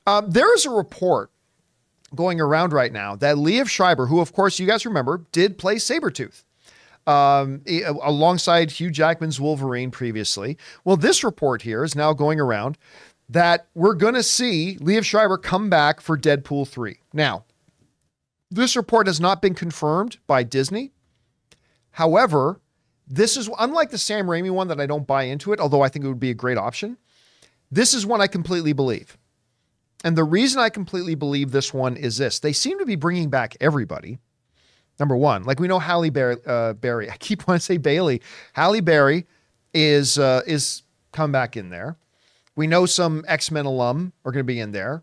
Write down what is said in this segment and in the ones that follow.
There is a report going around right now that Liev Schreiber, who of course you guys remember did play Sabertooth alongside Hugh Jackman's Wolverine previously. Well, this report here is now going around that we're going to see Liev Schreiber come back for Deadpool 3. Now, this report has not been confirmed by Disney. However, this is unlike the Sam Raimi one that I don't buy into it, although I think it would be a great option. This is one I completely believe. And the reason I completely believe this one is this. They seem to be bringing back everybody. Number one, like we know Halle Berry. I keep wanting to say Bailey. Halle Berry is come back in there. We know some X-Men alum are going to be in there.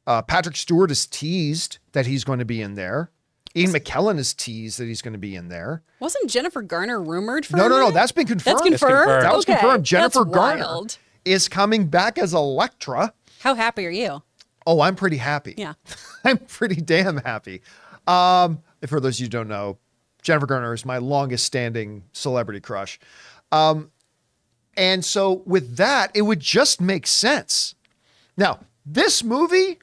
Patrick Stewart is teased that he's going to be in there. Ian McKellen is teased that he's going to be in there. Wasn't Jennifer Garner rumored for No, that's been confirmed. That's confirmed? That was confirmed. Jennifer Garner wild. is coming back as Elektra. How happy are you? Oh, I'm pretty happy. Yeah. I'm pretty damn happy. For those of you who don't know, Jennifer Garner is my longest standing celebrity crush. And so with that, it would just make sense. Now, this movie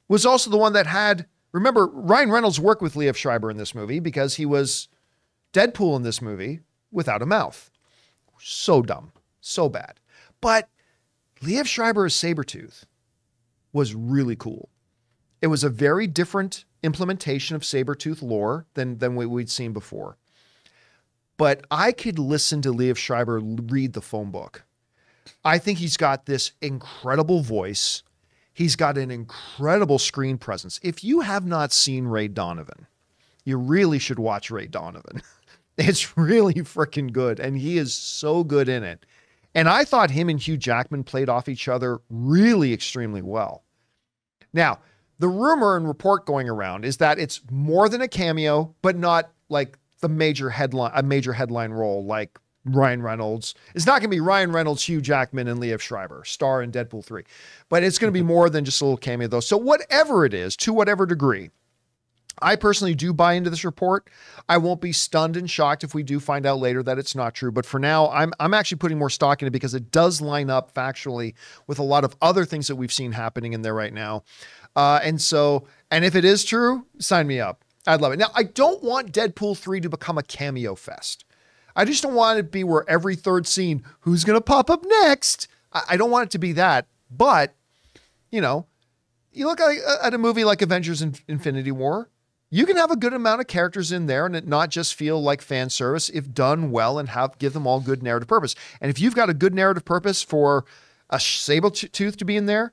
was also the one that had, remember, Ryan Reynolds worked with Liev Schreiber in this movie because he was Deadpool in this movie without a mouth. So dumb, so bad. But Liev Schreiber as Sabertooth was really cool. It was a very different implementation of Sabertooth lore than what we'd seen before. But I could listen to Liev Schreiber read the phone book. I think he's got this incredible voice. He's got an incredible screen presence. If you have not seen Ray Donovan, you really should watch Ray Donovan. It's really freaking good. And he is so good in it. And I thought him and Hugh Jackman played off each other really extremely well. Now, the rumor and report going around is that it's more than a cameo, but not like a major headline role like Ryan Reynolds. It's not going to be Ryan Reynolds, Hugh Jackman, and Liev Schreiber, star in Deadpool 3. But it's going to be more than just a little cameo, though. So whatever it is, to whatever degree, I personally do buy into this report. I won't be stunned and shocked if we do find out later that it's not true. But for now, I'm actually putting more stock in it because it does line up factually with a lot of other things that we've seen happening in there right now. And if it is true, sign me up. I'd love it. Now, I don't want Deadpool 3 to become a cameo fest. I just don't want it to be where every third scene, who's going to pop up next? I don't want it to be that. But, you know, you look at a movie like Avengers Infinity War, you can have a good amount of characters in there and it not just feel like fan service if done well and give them all good narrative purpose. And if you've got a good narrative purpose for a Sabretooth to be in there,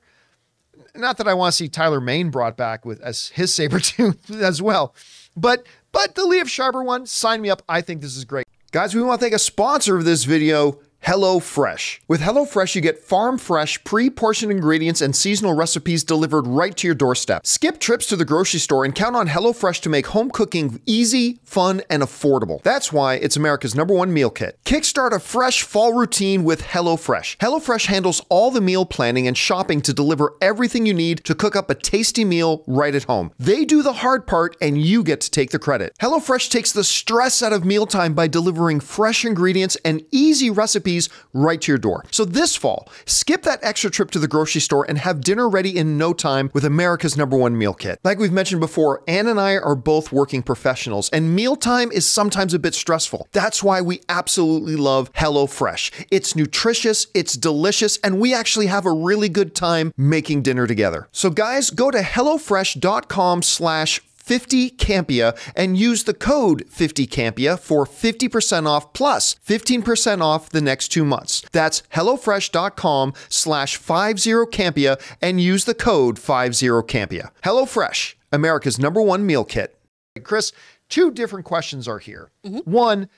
not that I want to see Tyler Mane brought back as his Sabretooth as well, but the Liev Schreiber one, sign me up. I think this is great. Guys, we want to thank a sponsor of this video, HelloFresh. With HelloFresh, you get farm-fresh, pre-portioned ingredients and seasonal recipes delivered right to your doorstep. Skip trips to the grocery store and count on HelloFresh to make home cooking easy, fun, and affordable. That's why it's America's #1 meal kit. Kickstart a fresh fall routine with HelloFresh. HelloFresh handles all the meal planning and shopping to deliver everything you need to cook up a tasty meal right at home. They do the hard part and you get to take the credit. HelloFresh takes the stress out of mealtime by delivering fresh ingredients and easy recipes right to your door. So this fall, skip that extra trip to the grocery store and have dinner ready in no time with America's #1 meal kit. Like we've mentioned before, Ann and I are both working professionals and mealtime is sometimes a bit stressful. That's why we absolutely love HelloFresh. It's nutritious, it's delicious, and we actually have a really good time making dinner together. So guys, go to hellofresh.com/50Campea and use the code 50Campea for 50% off plus 15% off the next 2 months. That's hellofresh.com/50Campea and use the code 50Campea. HelloFresh, America's #1 meal kit. Chris, 2 different questions are here. One,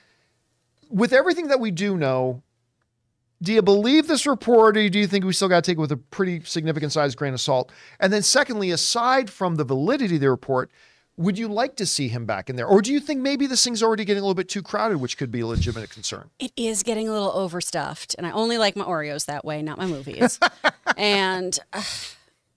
with everything that we do know, do you believe this report or do you think we still got to take it with a pretty significant sized grain of salt? And then secondly, aside from the validity of the report, would you like to see him back in there? Or do you think maybe this thing's already getting a little bit too crowded, which could be a legitimate concern? It is getting a little overstuffed. And I only like my Oreos that way, not my movies. And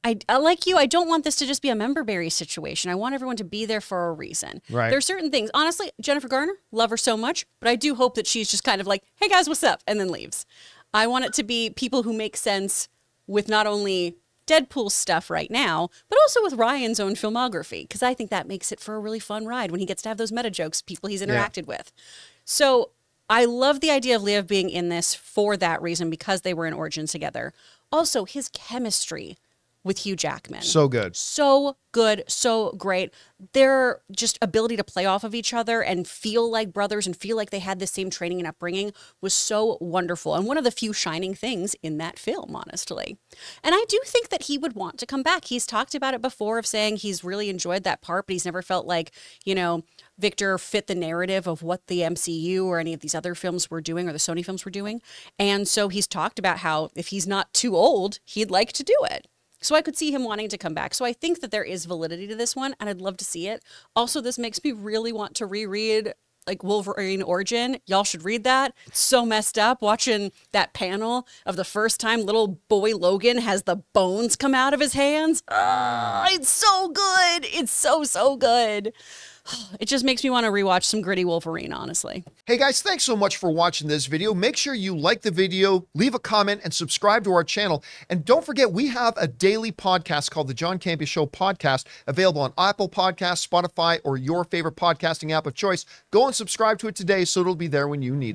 I like you, I don't want this to just be a member berry situation. I want everyone to be there for a reason. Right. There are certain things. Honestly, Jennifer Garner, love her so much. But I do hope that she's just kind of like, hey guys, what's up? And then leaves. I want it to be people who make sense with not only Deadpool stuff right now, but also with Ryan's own filmography, because I think that makes it for a really fun ride when he gets to have those meta jokes, people he's interacted with. So I love the idea of Liev being in this for that reason, because they were in Origins together. Also, his chemistry with Hugh Jackman. So good. So good, so great. Their just ability to play off of each other and feel like brothers and feel like they had the same training and upbringing was so wonderful. And one of the few shining things in that film, honestly. And I do think that he would want to come back. He's talked about it before, of saying he's really enjoyed that part, but he's never felt like, you know, Victor fit the narrative of what the MCU or any of these other films were doing, or the Sony films were doing. And so he's talked about how if he's not too old, he'd like to do it. So I could see him wanting to come back. So I think that there is validity to this one, and I'd love to see it. Also, this makes me really want to reread like Wolverine Origin. Y'all should read that. It's so messed up watching that panel of the first time little boy Logan has the bones come out of his hands. It's so good. It's so, so good. It just makes me want to rewatch some gritty Wolverine, honestly. Hey guys, thanks so much for watching this video. Make sure you like the video, leave a comment, and subscribe to our channel. And don't forget, we have a daily podcast called the John Campea Show podcast, available on Apple Podcasts, Spotify, or your favorite podcasting app of choice. Go and subscribe to it today so it'll be there when you need it.